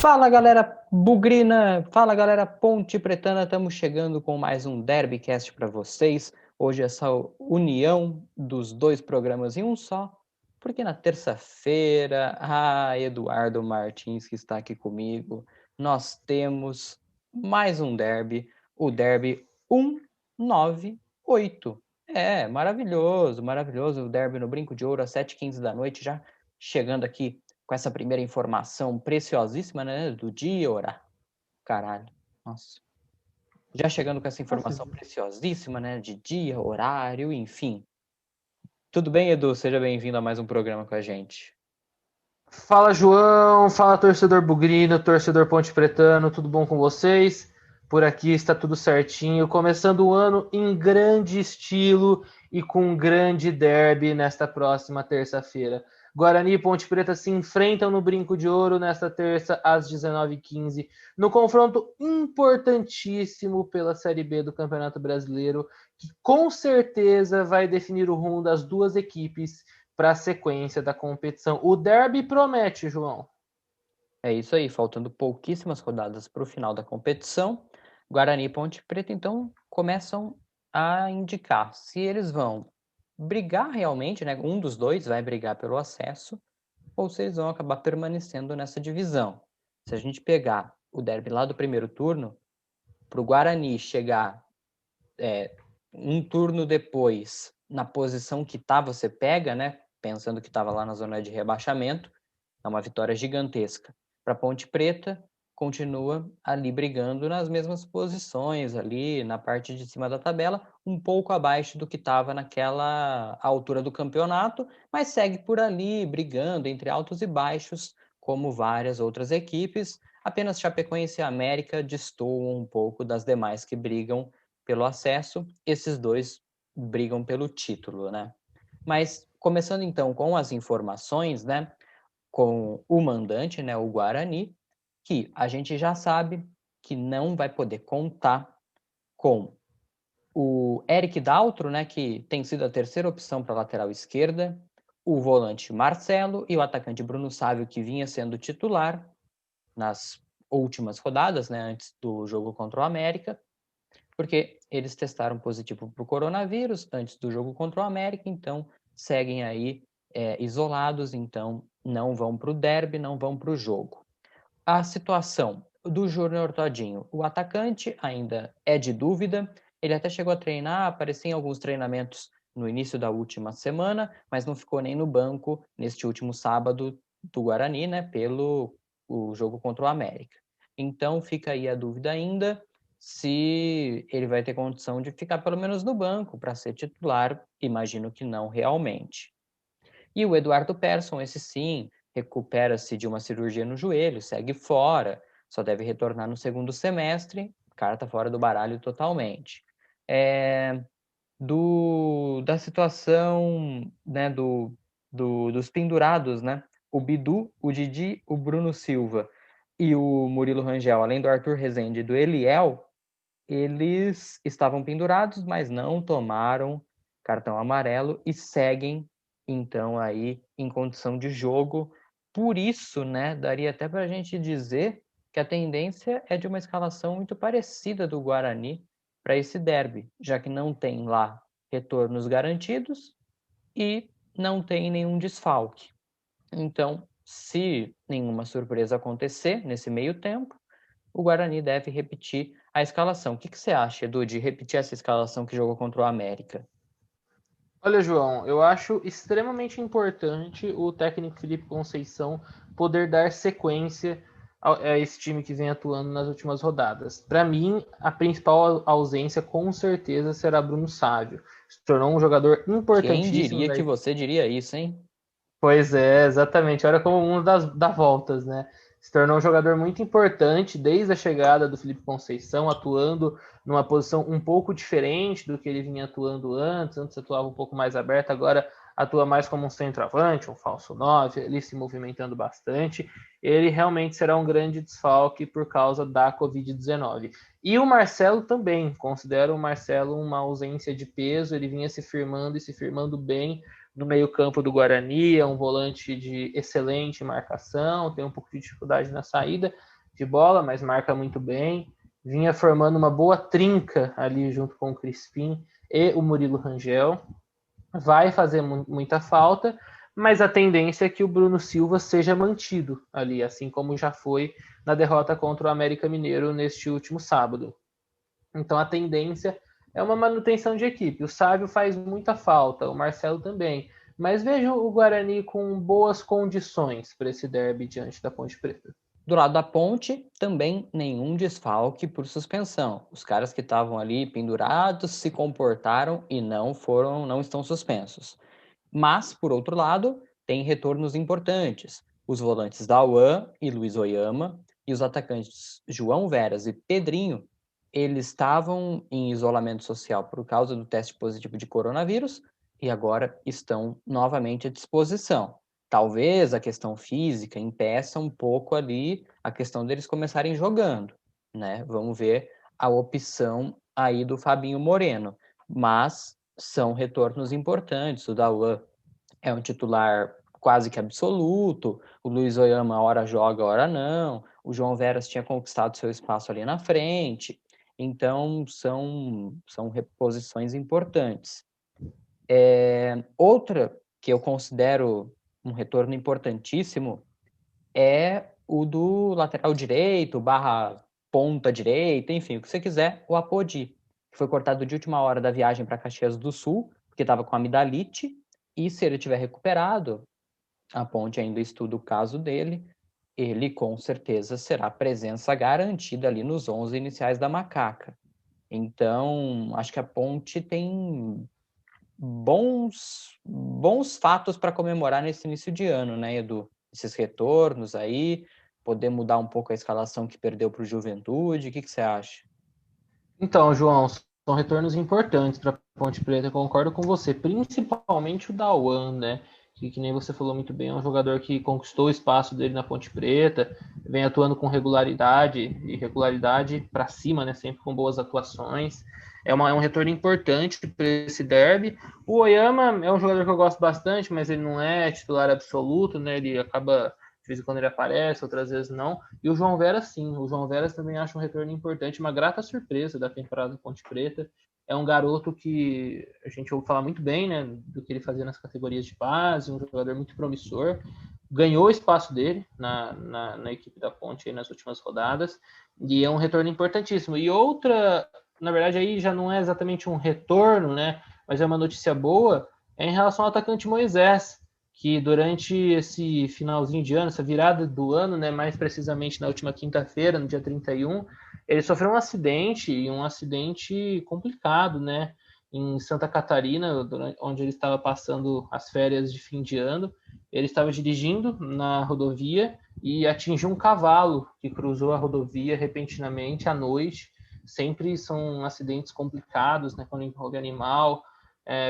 Fala galera bugrina, fala galera ponte pretana, estamos chegando com mais um Derbycast para vocês. Hoje essa união dos dois programas em um só, porque na terça-feira, Eduardo Martins que está aqui comigo, nós temos mais um derby, o derby 198. Maravilhoso, maravilhoso, o derby no Brinco de Ouro às 7h15 da noite, já chegando aqui com essa primeira informação preciosíssima, né, do dia, horário. Caralho, nossa. Já chegando com essa informação preciosíssima, né, de dia, horário, enfim. Tudo bem, Edu? Seja bem-vindo a mais um programa com a gente. Fala, João. Fala, torcedor bugrino, torcedor ponte pretano. Tudo bom com vocês? Por aqui está tudo certinho. Começando o ano em grande estilo e com um grande derby nesta próxima terça-feira. Guarani e Ponte Preta se enfrentam no Brinco de Ouro nesta terça às 19h15, no confronto importantíssimo pela Série B do Campeonato Brasileiro, que com certeza vai definir o rumo das duas equipes para a sequência da competição. O derby promete, João. É isso aí, faltando pouquíssimas rodadas para o final da competição, Guarani e Ponte Preta então começam a indicar se eles vão brigar realmente, né? Um dos dois vai brigar pelo acesso, ou se eles vão acabar permanecendo nessa divisão. Se a gente pegar o derby lá do primeiro turno, para o Guarani chegar um turno depois na posição que tá, você pega, né? Pensando que estava lá na zona de rebaixamento, é uma vitória gigantesca. Para Ponte Preta, continua ali brigando nas mesmas posições, ali na parte de cima da tabela, um pouco abaixo do que estava naquela altura do campeonato, mas segue por ali brigando entre altos e baixos, como várias outras equipes. Apenas Chapecoense e América destoam um pouco das demais que brigam pelo acesso. Esses dois brigam pelo título, né? Mas começando então com as informações, né? Com o mandante, né, o Guarani, que a gente já sabe que não vai poder contar com o Eric Daltro, né, que tem sido a terceira opção para a lateral esquerda, o volante Marcelo e o atacante Bruno Sávio, que vinha sendo titular nas últimas rodadas, né, antes do jogo contra o América, porque eles testaram positivo para o coronavírus antes do jogo contra o América, então seguem aí isolados, então não vão para o derby, não vão para o jogo. A situação do Júnior Todinho, o atacante ainda é de dúvida, ele até chegou a treinar, apareceu em alguns treinamentos no início da última semana, mas não ficou nem no banco neste último sábado do Guarani, né, pelo o jogo contra o América. Então fica aí a dúvida ainda se ele vai ter condição de ficar pelo menos no banco para ser titular, imagino que não realmente. E o Eduardo Persson, esse sim, recupera-se de uma cirurgia no joelho, segue fora, só deve retornar no segundo semestre, carta fora do baralho totalmente. Da situação, né, dos pendurados, né? O Bidu, o Didi, o Bruno Silva e o Murilo Rangel, além do Arthur Rezende e do Eliel, eles estavam pendurados, mas não tomaram cartão amarelo e seguem, então, aí em condição de jogo. Por isso, né, daria até para a gente dizer que a tendência é de uma escalação muito parecida do Guarani para esse derby, já que não tem lá retornos garantidos e não tem nenhum desfalque. Então, se nenhuma surpresa acontecer nesse meio tempo, o Guarani deve repetir a escalação. O que você acha, Edu, de repetir essa escalação que jogou contra o América? Olha, João, eu acho extremamente importante o técnico Felipe Conceição poder dar sequência a esse time que vem atuando nas últimas rodadas. Para mim, a principal ausência com certeza será Bruno Sávio. Se tornou um jogador Quem importantíssimo diria da que você diria isso, hein? Pois é, exatamente. Olha como um das voltas, né? Se tornou um jogador muito importante desde a chegada do Felipe Conceição, atuando numa posição um pouco diferente do que ele vinha atuando antes. Antes atuava um pouco mais aberto, agora atua mais como um centroavante, um falso 9, ele se movimentando bastante. Ele realmente será um grande desfalque por causa da Covid-19. E o Marcelo também, considero o Marcelo uma ausência de peso, ele vinha se firmando e se firmando bem no meio-campo do Guarani, é um volante de excelente marcação, tem um pouco de dificuldade na saída, de bola, mas marca muito bem. Vinha formando uma boa trinca ali junto com o Crispim e o Murilo Rangel. Vai fazer muita falta, mas a tendência é que o Bruno Silva seja mantido ali, assim como já foi na derrota contra o América Mineiro neste último sábado. Então a tendência é uma manutenção de equipe. O Sábio faz muita falta, o Marcelo também. Mas vejo o Guarani com boas condições para esse derby diante da Ponte Preta. Do lado da Ponte, também nenhum desfalque por suspensão. Os caras que estavam ali pendurados se comportaram e não estão suspensos. Mas, por outro lado, tem retornos importantes. Os volantes Dauan e Luiz Oyama e os atacantes João Veras e Pedrinho, eles estavam em isolamento social por causa do teste positivo de coronavírus e agora estão novamente à disposição. Talvez a questão física impeça um pouco ali a questão deles começarem jogando, né? Vamos ver a opção aí do Fabinho Moreno. Mas são retornos importantes. O Dauan é um titular quase que absoluto. O Luiz Oyama, hora joga, hora não. O João Veras tinha conquistado seu espaço ali na frente. Então, são reposições importantes. Outra que eu considero um retorno importantíssimo é o do lateral direito, barra ponta direita, enfim, o que você quiser, o Apodi, que foi cortado de última hora da viagem para Caxias do Sul, porque estava com amidalite, e se ele tiver recuperado, a Ponte ainda estuda o caso dele, ele com certeza será presença garantida ali nos 11 iniciais da Macaca. Então, acho que a Ponte tem bons fatos para comemorar nesse início de ano, né, Edu? Esses retornos aí, poder mudar um pouco a escalação que perdeu para o Juventude, o que você acha? Então, João, são retornos importantes para a Ponte Preta, eu concordo com você, principalmente o Dauan, né? Que nem você falou muito bem, é um jogador que conquistou o espaço dele na Ponte Preta, vem atuando com regularidade para cima, né? Sempre com boas atuações. É um retorno importante para esse derby. O Oyama é um jogador que eu gosto bastante, mas ele não é titular absoluto, né? Ele acaba, de vez em quando ele aparece, outras vezes não. E o João Veras, sim. O João Veras também acha um retorno importante, uma grata surpresa da temporada do Ponte Preta. É um garoto que a gente ouve falar muito bem, né, do que ele fazia nas categorias de base, um jogador muito promissor. Ganhou o espaço dele na equipe da Ponte aí nas últimas rodadas, e é um retorno importantíssimo. E outra, na verdade, aí já não é exatamente um retorno, né, mas é uma notícia boa, é em relação ao atacante Moisés, que durante esse finalzinho de ano, essa virada do ano, né, mais precisamente na última quinta-feira, no dia 31, ele sofreu um acidente complicado, né, em Santa Catarina, onde ele estava passando as férias de fim de ano. Ele estava dirigindo na rodovia e atingiu um cavalo que cruzou a rodovia repentinamente à noite. Sempre são acidentes complicados, né, quando envolve animal,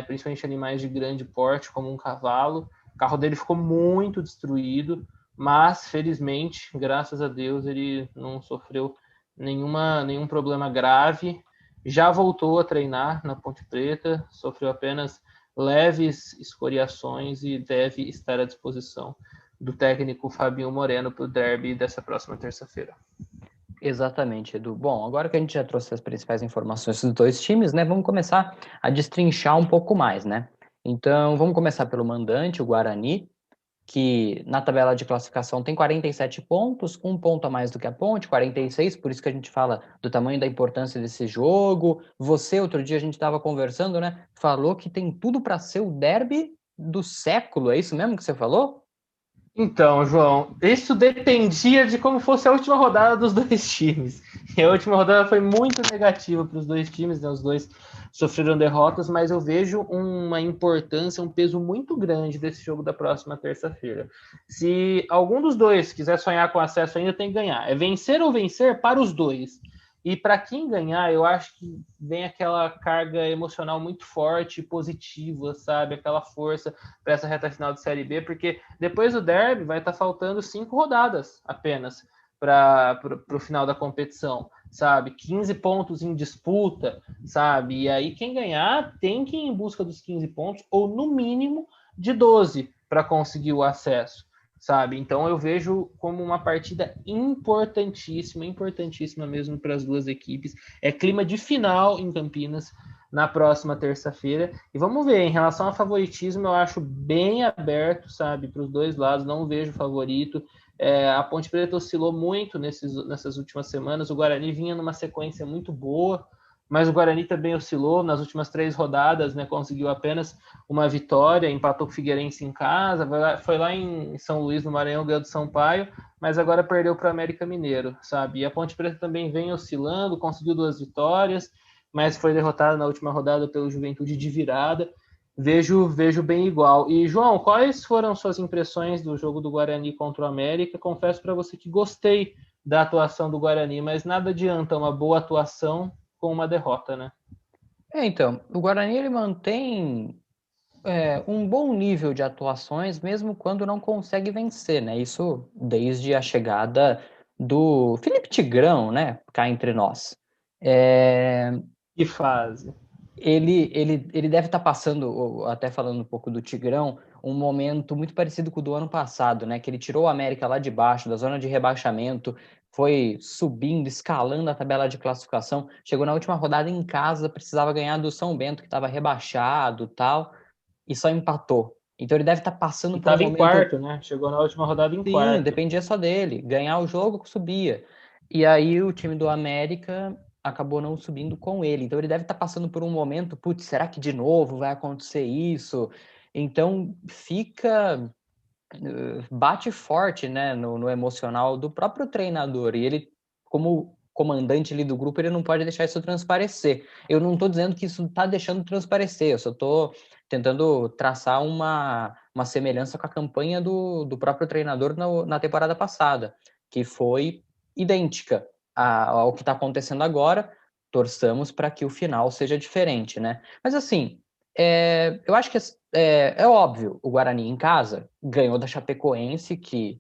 principalmente animais de grande porte, como um cavalo. O carro dele ficou muito destruído, mas felizmente, graças a Deus, ele não sofreu nenhum problema grave. Já voltou a treinar na Ponte Preta, sofreu apenas leves escoriações e deve estar à disposição do técnico Fabinho Moreno para o derby dessa próxima terça-feira. Exatamente, Edu. Bom, agora que a gente já trouxe as principais informações dos dois times, né, vamos começar a destrinchar um pouco mais, né? Então, vamos começar pelo mandante, o Guarani, que na tabela de classificação tem 47 pontos, um ponto a mais do que a Ponte, 46, por isso que a gente fala do tamanho da importância desse jogo. Você, outro dia, a gente estava conversando, né? Falou que tem tudo para ser o derby do século, é isso mesmo que você falou? Então, João, isso dependia de como fosse a última rodada dos dois times. E a última rodada foi muito negativa para os dois times, né? Os dois sofreram derrotas, mas eu vejo uma importância, um peso muito grande desse jogo da próxima terça-feira. Se algum dos dois quiser sonhar com acesso ainda, tem que ganhar. É vencer ou vencer para os dois. E para quem ganhar, eu acho que vem aquela carga emocional muito forte e positiva, sabe? Aquela força para essa reta final de Série B, porque depois do derby vai estar faltando 5 rodadas apenas para o final da competição, sabe? 15 pontos em disputa, sabe? E aí quem ganhar tem que ir em busca dos 15 pontos, ou no mínimo de 12 para conseguir o acesso. sabe? Então eu vejo como uma partida importantíssima, importantíssima mesmo para as duas equipes. É clima de final em Campinas na próxima terça-feira. E vamos ver, em relação ao favoritismo, eu acho bem aberto, sabe, para os dois lados, não vejo favorito. A Ponte Preta oscilou muito nessas últimas semanas, o Guarani vinha numa sequência muito boa, mas o Guarani também oscilou nas últimas 3 rodadas, né? Conseguiu apenas uma vitória, empatou com o Figueirense em casa, foi lá em São Luís, no Maranhão, ganhou do Sampaio, mas agora perdeu para o América Mineiro, sabe? E a Ponte Preta também vem oscilando, conseguiu 2 vitórias, mas foi derrotada na última rodada pelo Juventude de virada. Vejo bem igual. E, João, quais foram suas impressões do jogo do Guarani contra o América? Confesso para você que gostei da atuação do Guarani, mas nada adianta uma boa atuação com uma derrota, né? Então, o Guarani ele mantém um bom nível de atuações, mesmo quando não consegue vencer, né? Isso desde a chegada do Felipe Tigrão, né? Cá entre nós. É, Que fase. ele deve estar passando, até falando um pouco do Tigrão, um momento muito parecido com o do ano passado, né? Que ele tirou o América lá de baixo, da zona de rebaixamento, foi subindo, escalando a tabela de classificação, chegou na última rodada em casa, precisava ganhar do São Bento, que estava rebaixado, tal, e só empatou. Então ele deve estar passando E por um estava em momento. quarto, né? Chegou na última rodada em Sim, quarto. dependia só dele. Ganhar o jogo, subia. E aí o time do América acabou não subindo com ele. Então ele deve estar passando por um momento, putz, será que de novo vai acontecer isso? Então fica, bate forte, né, no emocional do próprio treinador. E ele, como comandante ali do grupo, ele não pode deixar isso transparecer. Eu não estou dizendo que isso está deixando transparecer, eu só estou tentando traçar uma semelhança com a campanha do próprio treinador na temporada passada, que foi idêntica ao que está acontecendo agora. Torçamos para que o final seja diferente, né? Mas assim, eu acho que é óbvio, o Guarani em casa ganhou da Chapecoense, que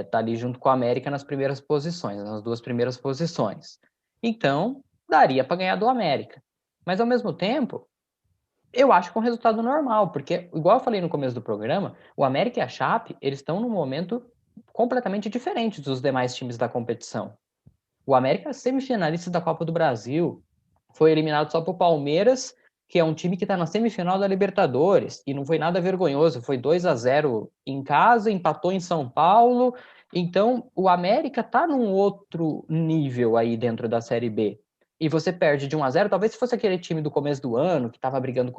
tá ali junto com a América nas primeiras posições, nas 2 primeiras posições. Então, daria para ganhar do América. Mas, ao mesmo tempo, eu acho que é um resultado normal, porque, igual eu falei no começo do programa, o América e a Chape, eles estão num momento completamente diferente dos demais times da competição. O América é semifinalista da Copa do Brasil, foi eliminado só para o Palmeiras, que é um time que está na semifinal da Libertadores, e não foi nada vergonhoso, foi 2-0 em casa, empatou em São Paulo. Então, o América está num outro nível aí dentro da Série B. E você perde de 1-0, talvez se fosse aquele time do começo do ano, que estava brigando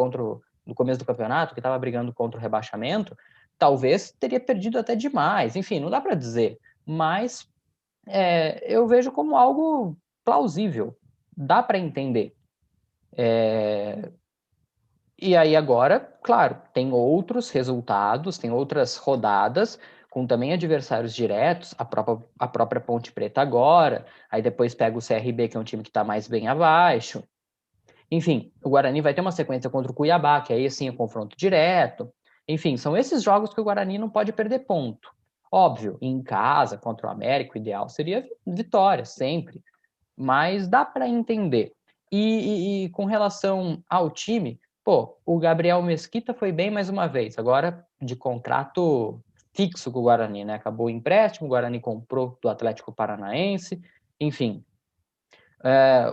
no começo do campeonato, que estava brigando contra o rebaixamento, talvez teria perdido até demais. Enfim, não dá para dizer. Mas eu vejo como algo plausível. Dá para entender. E aí agora, claro, tem outros resultados, tem outras rodadas, com também adversários diretos, a própria Ponte Preta agora, aí depois pega o CRB, que é um time que está mais bem abaixo. Enfim, o Guarani vai ter uma sequência contra o Cuiabá, que aí sim é confronto direto. Enfim, são esses jogos que o Guarani não pode perder ponto. Óbvio, em casa, contra o América, o ideal seria vitória, sempre. Mas dá para entender. E com relação ao time, pô, o Gabriel Mesquita foi bem mais uma vez, agora de contrato fixo com o Guarani, né? Acabou o empréstimo, o Guarani comprou do Atlético Paranaense, enfim.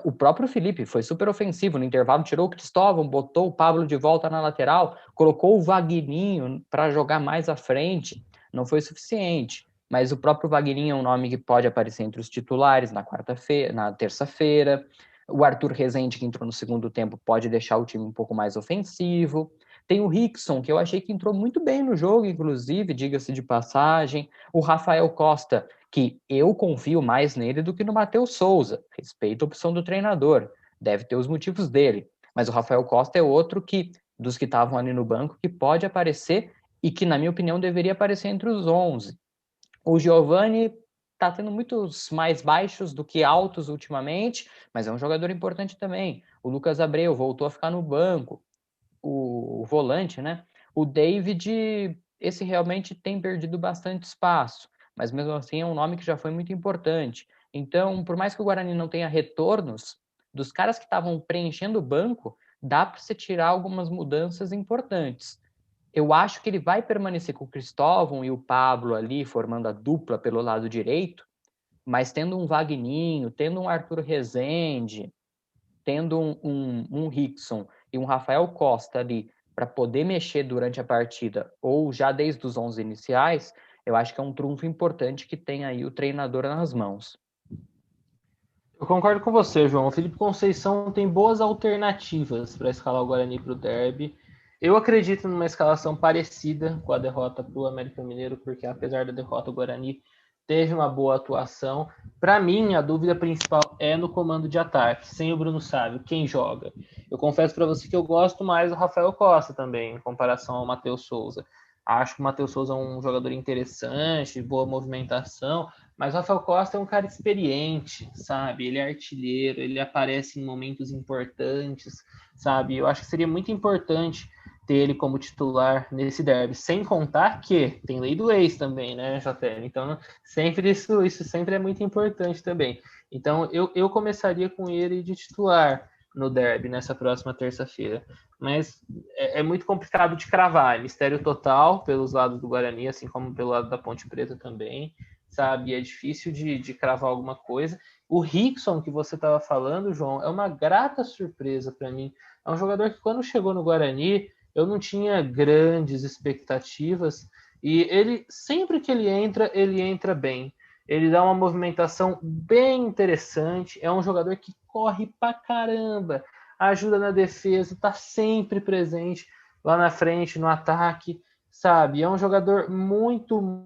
O próprio Felipe foi super ofensivo no intervalo, tirou o Cristóvão, botou o Pablo de volta na lateral, colocou o Vagninho para jogar mais à frente, não foi suficiente. Mas o próprio Vagninho é um nome que pode aparecer entre os titulares na terça-feira. O Arthur Rezende, que entrou no segundo tempo, pode deixar o time um pouco mais ofensivo. Tem o Rickson, que eu achei que entrou muito bem no jogo, inclusive, diga-se de passagem. O Rafael Costa, que eu confio mais nele do que no Matheus Souza. Respeito a opção do treinador, deve ter os motivos dele. Mas o Rafael Costa é outro que, dos que estavam ali no banco, que pode aparecer e que, na minha opinião, deveria aparecer entre os 11. O Giovani está tendo muitos mais baixos do que altos ultimamente, mas é um jogador importante também. O Lucas Abreu voltou a ficar no banco. O volante, né? O David, esse realmente tem perdido bastante espaço, mas mesmo assim é um nome que já foi muito importante. Então, por mais que o Guarani não tenha retornos, dos caras que estavam preenchendo o banco, dá para você tirar algumas mudanças importantes. Eu acho que ele vai permanecer com o Cristóvão e o Pablo ali, formando a dupla pelo lado direito, mas tendo um Vagninho, tendo um Arthur Rezende, tendo um Rickson e um Rafael Costa ali para poder mexer durante a partida, ou já desde os 11 iniciais, eu acho que é um trunfo importante que tem aí o treinador nas mãos. Eu concordo com você, João. O Felipe Conceição tem boas alternativas para escalar o Guarani para o derby. Eu acredito numa escalação parecida com a derrota para o América Mineiro, porque apesar da derrota, o Guarani teve uma boa atuação. Para mim, a dúvida principal é no comando de ataque, sem o Bruno Sávio, quem joga? Eu confesso para você que eu gosto mais do Rafael Costa também, em comparação ao Matheus Souza. Acho que o Matheus Souza é um jogador interessante, boa movimentação, mas o Rafael Costa é um cara experiente, sabe? Ele é artilheiro, ele aparece em momentos importantes, sabe? Eu acho que seria muito importante ter ele como titular nesse derby, sem contar que tem lei do ex também, né, JTL? Então, sempre isso sempre é muito importante também. Então, eu começaria com ele de titular no derby nessa próxima terça-feira. Mas é muito complicado de cravar, é mistério total pelos lados do Guarani, assim como pelo lado da Ponte Preta também, sabe? É difícil de cravar alguma coisa. O Rickson, que você estava falando, João, é uma grata surpresa para mim. É um jogador que, quando chegou no Guarani, eu não tinha grandes expectativas. E ele, sempre que ele entra bem. Ele dá uma movimentação bem interessante. É um jogador que corre pra caramba, ajuda na defesa, está sempre presente lá na frente, no ataque, sabe? É um jogador muito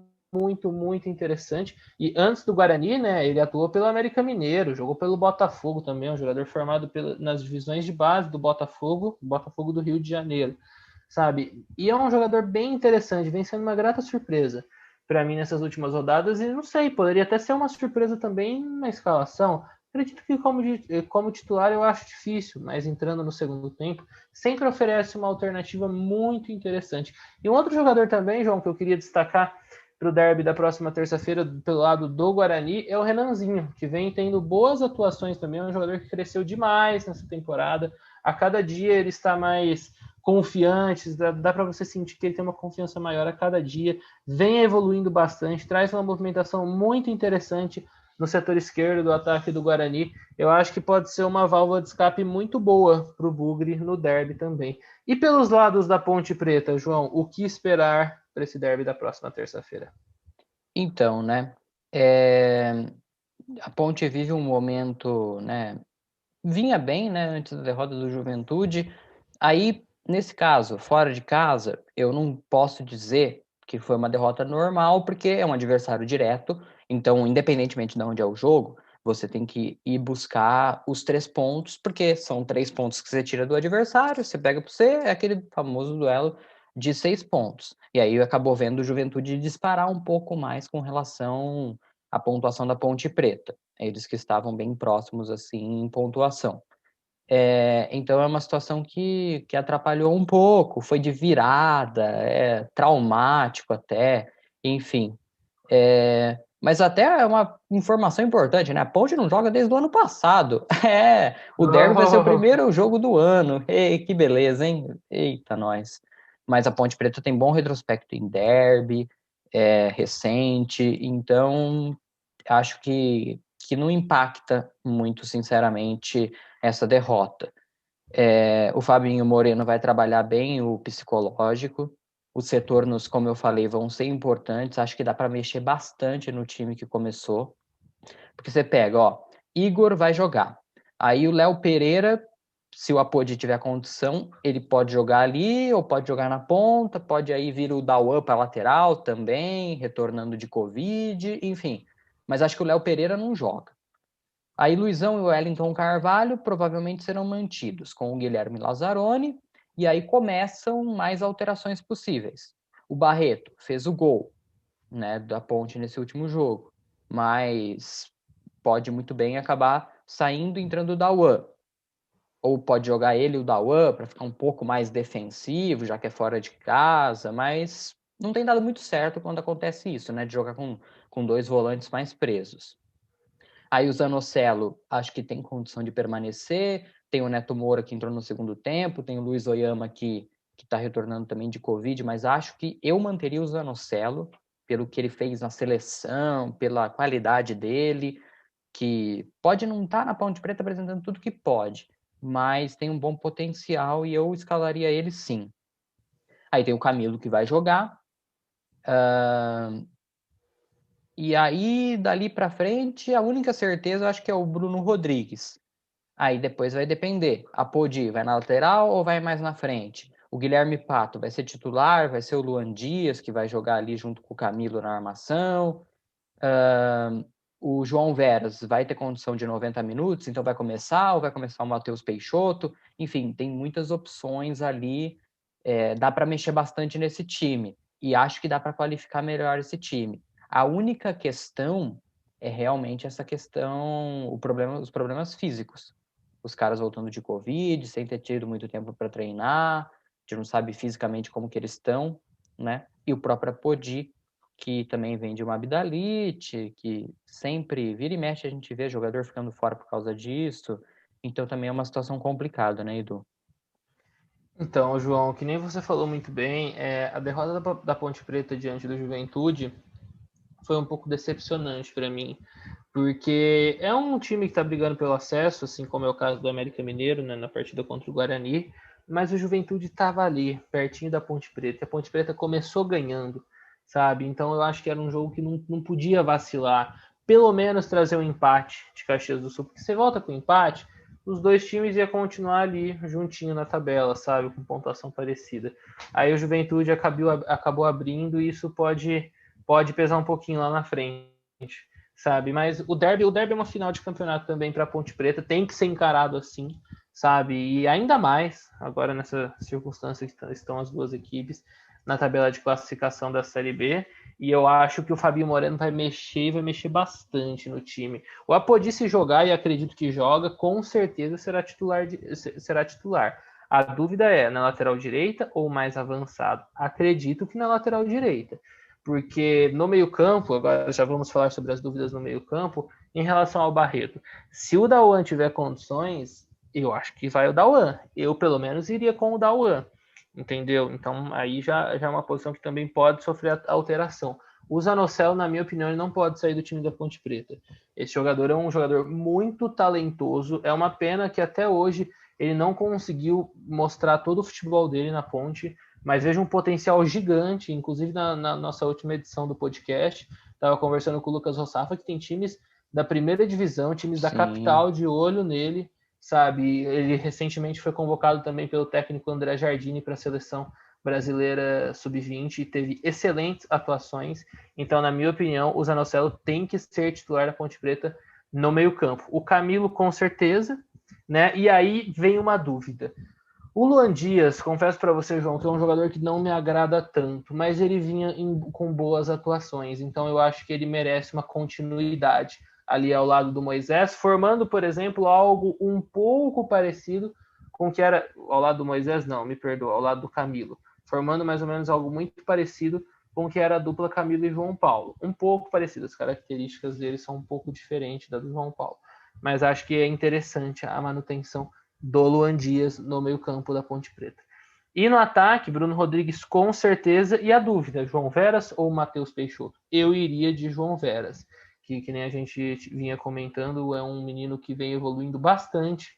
interessante. E antes do Guarani, né, ele atuou pelo América Mineiro, jogou pelo Botafogo também, um jogador formado nas divisões de base do Botafogo do Rio de Janeiro, sabe? E é um jogador bem interessante, vem sendo uma grata surpresa para mim nessas últimas rodadas, e não sei, poderia até ser uma surpresa também na escalação. Acredito que como titular eu acho difícil, mas entrando no segundo tempo, sempre oferece uma alternativa muito interessante. E um outro jogador também, João, que eu queria destacar para o derby da próxima terça-feira pelo lado do Guarani é o Renanzinho, que vem tendo boas atuações também, é um jogador que cresceu demais nessa temporada. A cada dia ele está mais confiante, dá para você sentir que ele tem uma confiança maior a cada dia, vem evoluindo bastante, traz uma movimentação muito interessante no setor esquerdo do ataque do Guarani. Eu acho que pode ser uma válvula de escape muito boa para o Bugre no derby também. E pelos lados da Ponte Preta, João, o que esperar para esse derby da próxima terça-feira? Então, né, a Ponte vive um momento, né, vinha bem, né, antes da derrota do Juventude. Aí, nesse caso, fora de casa, eu não posso dizer que foi uma derrota normal, porque é um adversário direto. Então, independentemente de onde é o jogo, você tem que ir buscar os 3 pontos, porque são 3 pontos que você tira do adversário, você pega para você, é aquele famoso duelo de 6 pontos. E aí acabou vendo o Juventude disparar um pouco mais com relação à pontuação da Ponte Preta. Eles que estavam bem próximos assim em pontuação. Então é uma situação que atrapalhou um pouco, foi de virada, traumático até, enfim. Mas até é uma informação importante, né? A Ponte não joga desde o ano passado. O derby vai ser o Oh, primeiro jogo do ano. Ei, que beleza, hein? Eita, nós. Mas a Ponte Preta tem bom retrospecto em derby, recente, então acho que não impacta muito, sinceramente, essa derrota. O Fabinho Moreno vai trabalhar bem o psicológico. Os retornos, como eu falei, vão ser importantes. Acho que dá para mexer bastante no time que começou. Porque você pega, ó, Igor vai jogar. Aí o Léo Pereira, se o Apodi tiver condição, ele pode jogar ali, ou pode jogar na ponta, pode aí vir o Dauan para lateral também, retornando de Covid, enfim. Mas acho que o Léo Pereira não joga. Aí Luizão e o Wellington Carvalho provavelmente serão mantidos com o Guilherme Lazzaroni, e aí começam mais alterações possíveis. O Barreto fez o gol, né, da Ponte nesse último jogo, mas pode muito bem acabar saindo e entrando o Dauan. Ou pode jogar ele e o Dauan para ficar um pouco mais defensivo, já que é fora de casa, mas não tem dado muito certo quando acontece isso, né, de jogar com 2 volantes mais presos. Aí o Zanocelo, acho que tem condição de permanecer. Tem o Neto Moura, que entrou no segundo tempo. Tem o Luiz Oyama, que que está retornando também de Covid, mas acho que eu manteria o Zanocelo, pelo que ele fez na seleção, pela qualidade dele, que pode não estar na Ponte Preta apresentando tudo que pode, mas tem um bom potencial e eu escalaria ele sim. Aí tem o Camilo que vai jogar, e aí dali para frente a única certeza eu acho que é o Bruno Rodrigues. Aí depois vai depender. A Podi vai na lateral ou vai mais na frente? O Guilherme Pato vai ser titular? Vai ser o Luan Dias que vai jogar ali junto com o Camilo na armação? O João Veras vai ter condição de 90 minutos, então vai começar ou vai começar o Matheus Peixoto? Enfim, tem muitas opções ali. Dá para mexer bastante nesse time. E acho que dá para qualificar melhor esse time. A única questão é realmente essa questão, os problemas físicos. Os caras voltando de Covid, sem ter tido muito tempo para treinar, a gente não sabe fisicamente como que eles estão, né? E o próprio Apodi, que também vem de uma amidalite, que sempre vira e mexe a gente vê jogador ficando fora por causa disso. Então também é uma situação complicada, né, Edu? Então, João, que nem você falou muito bem, a derrota da Ponte Preta diante do Juventude foi um pouco decepcionante para mim, porque é um time que está brigando pelo acesso, assim como é o caso do América Mineiro, né, na partida contra o Guarani, mas o Juventude estava ali, pertinho da Ponte Preta, e a Ponte Preta começou ganhando, sabe? Então eu acho que era um jogo que não podia vacilar, pelo menos trazer um empate de Caxias do Sul, porque você volta com empate, os dois times iam continuar ali juntinho na tabela, sabe? Com pontuação parecida. Aí o Juventude acabou abrindo e isso pode pesar um pouquinho lá na frente, sabe? Mas o derby é uma final de campeonato também para a Ponte Preta, tem que ser encarado assim, sabe? E ainda mais agora nessa circunstância que estão as duas equipes na tabela de classificação da Série B. E eu acho que o Fabinho Moreno vai mexer bastante no time. O Apodi, se jogar, e acredito que joga, com certeza será titular. A dúvida é na lateral direita ou mais avançado? Acredito que na lateral direita. Porque no meio-campo, agora já vamos falar sobre as dúvidas no meio-campo, em relação ao Barreto. Se o Dauan tiver condições, eu acho que vai o Dauan. Eu, pelo menos, iria com o Dauan. Entendeu? Então, aí já é uma posição que também pode sofrer alteração. O Zanocelo, na minha opinião, ele não pode sair do time da Ponte Preta. Esse jogador é um jogador muito talentoso. É uma pena que até hoje ele não conseguiu mostrar todo o futebol dele na Ponte, mas vejo um potencial gigante. Inclusive, na nossa última edição do podcast, estava conversando com o Lucas Rossafa, que tem times da primeira divisão, times da capital de olho nele, sabe? Ele recentemente foi convocado também pelo técnico André Jardini para a seleção brasileira sub-20 e teve excelentes atuações. Então, na minha opinião, o Zanocelo tem que ser titular da Ponte Preta no meio-campo. O Camilo, com certeza, né? E aí vem uma dúvida. O Luan Dias, confesso para você, João, que é um jogador que não me agrada tanto, mas ele vinha com boas atuações, então eu acho que ele merece uma continuidade ali ao lado do Moisés, formando, por exemplo, algo um pouco parecido com o que era ao lado do Moisés, não, me perdoa, ao lado do Camilo, formando mais ou menos algo muito parecido com o que era a dupla Camilo e João Paulo. Um pouco parecido, as características deles são um pouco diferentes da do João Paulo, mas acho que é interessante a manutenção do Luan Dias no meio-campo da Ponte Preta. E no ataque, Bruno Rodrigues com certeza. E a dúvida, João Veras ou Matheus Peixoto? Eu iria de João Veras, que nem a gente vinha comentando, é um menino que vem evoluindo bastante,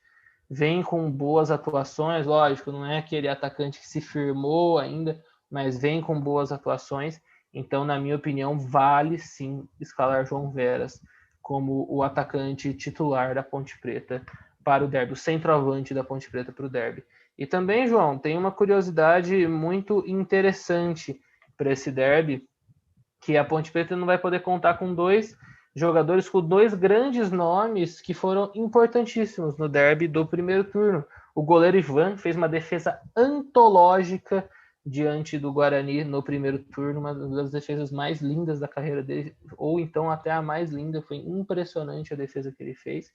vem com boas atuações, lógico, não é aquele atacante que se firmou ainda, mas vem com boas atuações. Então, na minha opinião, vale sim escalar João Veras como o atacante titular da Ponte Preta para o derby, o centroavante da Ponte Preta para o derby. E também, João, tem uma curiosidade muito interessante para esse derby, que a Ponte Preta não vai poder contar com dois jogadores com dois grandes nomes que foram importantíssimos no derby do primeiro turno. O goleiro Ivan fez uma defesa antológica diante do Guarani no primeiro turno, uma das defesas mais lindas da carreira dele, ou então até a mais linda, foi impressionante a defesa que ele fez.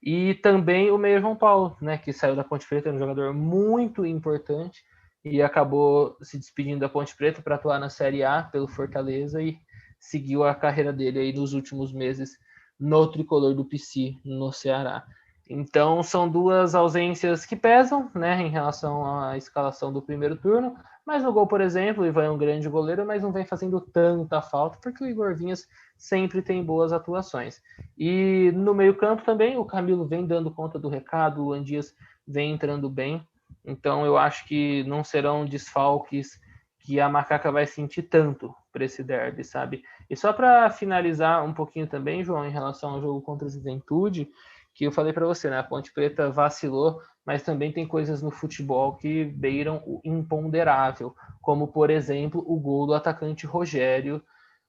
E também o meio João Paulo, né, que saiu da Ponte Preta, é um jogador muito importante e acabou se despedindo da Ponte Preta para atuar na Série A pelo Fortaleza e seguiu a carreira dele aí nos últimos meses no tricolor do PC, no Ceará. Então, são duas ausências que pesam, né, em relação à escalação do primeiro turno. Mas no gol, por exemplo, o Ivan é um grande goleiro, mas não vem fazendo tanta falta, porque o Igor Vinhas sempre tem boas atuações. E no meio-campo também, o Camilo vem dando conta do recado, o Luan Dias vem entrando bem. Então, eu acho que não serão desfalques que a Macaca vai sentir tanto para esse derby, sabe? E só para finalizar um pouquinho também, João, em relação ao jogo contra a Juventude, que eu falei para você, né? A Ponte Preta vacilou, mas também tem coisas no futebol que beiram o imponderável, como, por exemplo, o gol do atacante Rogério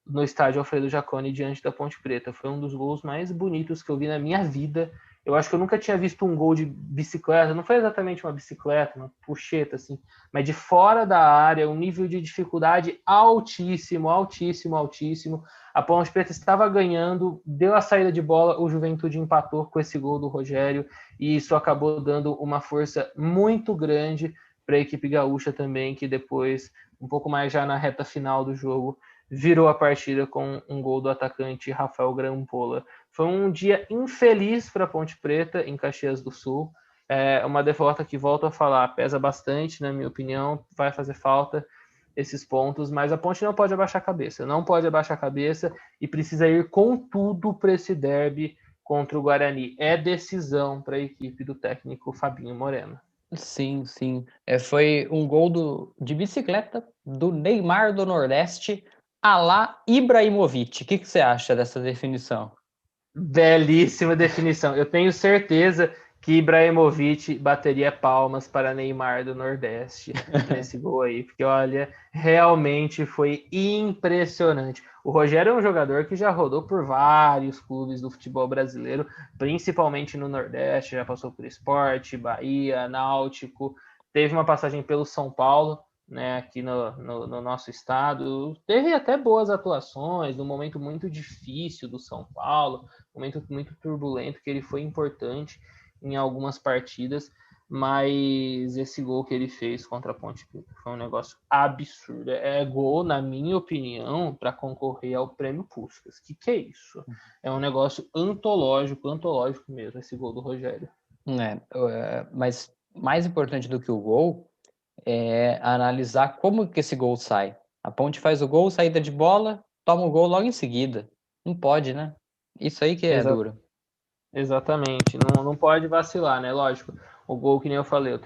no estádio Alfredo Jaconi diante da Ponte Preta. Foi um dos gols mais bonitos que eu vi na minha vida. Eu acho que eu nunca tinha visto um gol de bicicleta, não foi exatamente uma bicicleta, uma puxeta, assim, mas de fora da área, um nível de dificuldade altíssimo, altíssimo, altíssimo. A Ponte Preta estava ganhando, deu a saída de bola, o Juventude empatou com esse gol do Rogério, e isso acabou dando uma força muito grande para a equipe gaúcha também, que depois, um pouco mais já na reta final do jogo, virou a partida com um gol do atacante Rafael Grampola. Foi um dia infeliz para a Ponte Preta, em Caxias do Sul. É uma derrota que, volto a falar, pesa bastante, na minha opinião, vai fazer falta esses pontos, mas a Ponte não pode abaixar a cabeça, não pode abaixar a cabeça e precisa ir com tudo para esse derby contra o Guarani. É decisão para a equipe do técnico Fabinho Moreno. Sim, sim. Foi um gol de bicicleta do Neymar do Nordeste, à la Ibrahimovic. O que você acha dessa definição? Belíssima definição. Eu tenho certeza que Ibrahimovic bateria palmas para Neymar do Nordeste nesse gol aí, porque olha, realmente foi impressionante. O Rogério é um jogador que já rodou por vários clubes do futebol brasileiro, principalmente no Nordeste, já passou por Sport, Bahia, Náutico, teve uma passagem pelo São Paulo, né, aqui no nosso estado. Teve até boas atuações, num momento muito difícil do São Paulo, momento muito turbulento, que ele foi importante em algumas partidas, mas esse gol que ele fez contra a Ponte Preta foi um negócio absurdo. É gol, na minha opinião, para concorrer ao Prêmio Puskás. Que é isso? É um negócio antológico, antológico mesmo, esse gol do Rogério. Mas mais importante do que o gol é analisar como que esse gol sai. A Ponte faz o gol, saída de bola, toma o gol logo em seguida. Não pode, né? Isso aí que é Exa duro. Exatamente, não pode vacilar, né? Lógico, o gol que nem eu falei,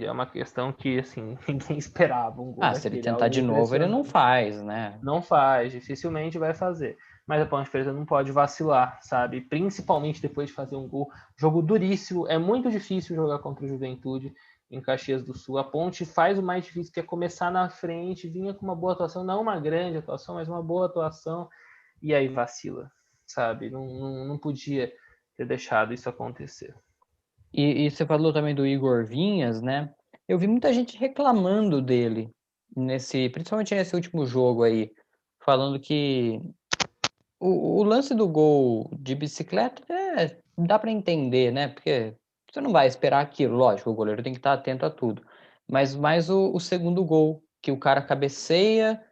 é uma questão que, assim, ninguém esperava um gol Ah, se ele daquele, tentar algo de novo, ele não impressionante. faz, né? Não faz, dificilmente vai fazer. Mas a Ponte Preta não pode vacilar, sabe? Principalmente depois de fazer um gol. Jogo duríssimo, é muito difícil jogar contra o Juventude em Caxias do Sul. A Ponte faz o mais difícil, que é começar na frente, vinha com uma boa atuação, não uma grande atuação, mas uma boa atuação, e aí vacila, sabe? Não podia ter deixado isso acontecer. E você falou também do Igor Vinhas, né? Eu vi muita gente reclamando dele principalmente nesse último jogo aí, falando que o lance do gol de bicicleta dá para entender, né? Porque você não vai esperar aquilo, lógico, o goleiro tem que estar atento a tudo. Mas mais o segundo gol, que o cara cabeceia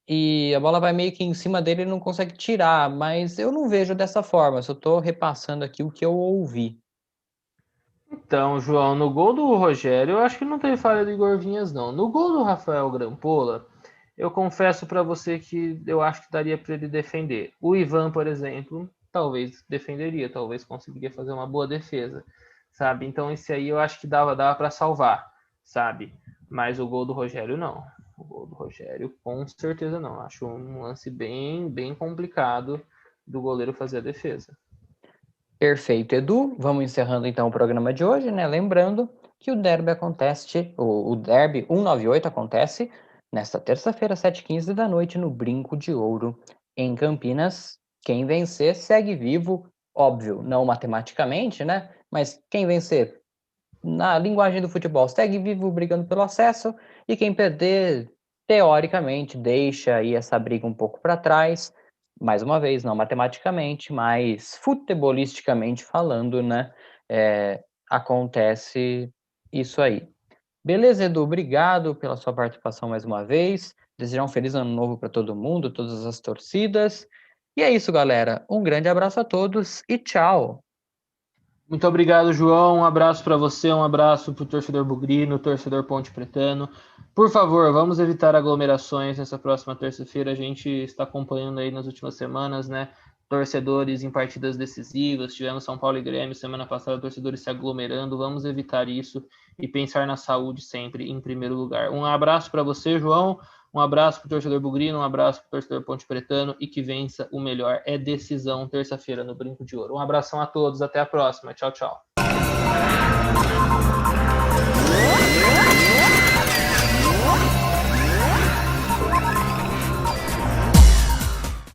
e a bola vai meio que em cima dele e não consegue tirar. Mas eu não vejo dessa forma, só estou repassando aqui o que eu ouvi. Então, João, no gol do Rogério, eu acho que não teve falha do Igor Vinhas, não. No gol do Rafael Grampola, eu confesso para você que eu acho que daria para ele defender. O Ivan, por exemplo, talvez defenderia, talvez conseguiria fazer uma boa defesa, sabe? Então, esse aí eu acho que dava para salvar, sabe? Mas o gol do Rogério, não. O gol do Rogério, com certeza não. Acho um lance bem, bem complicado do goleiro fazer a defesa. Perfeito, Edu. Vamos encerrando então o programa de hoje, né? Lembrando que o Derby 198 acontece nesta terça-feira, 7h15 da noite, no Brinco de Ouro, em Campinas. Quem vencer segue vivo, óbvio, não matematicamente, né? Mas quem vencer, na linguagem do futebol, segue vivo brigando pelo acesso, e quem perder, teoricamente, deixa aí essa briga um pouco para trás. Mais uma vez, não matematicamente, mas futebolisticamente falando, né? Acontece isso aí. Beleza, Edu? Obrigado pela sua participação mais uma vez. Desejar um feliz ano novo para todo mundo, todas as torcidas. E é isso, galera. Um grande abraço a todos e tchau! Muito obrigado, João. Um abraço para você, um abraço para o torcedor bugrino, torcedor ponte pretano. Por favor, vamos evitar aglomerações nessa próxima terça-feira. A gente está acompanhando aí nas últimas semanas, né? Torcedores em partidas decisivas. Tivemos São Paulo e Grêmio semana passada, torcedores se aglomerando. Vamos evitar isso e pensar na saúde sempre em primeiro lugar. Um abraço para você, João. Um abraço para o torcedor bugrino, um abraço para o torcedor ponte pretano e que vença o melhor. É decisão terça-feira no Brinco de Ouro. Um abração a todos, até a próxima. Tchau, tchau.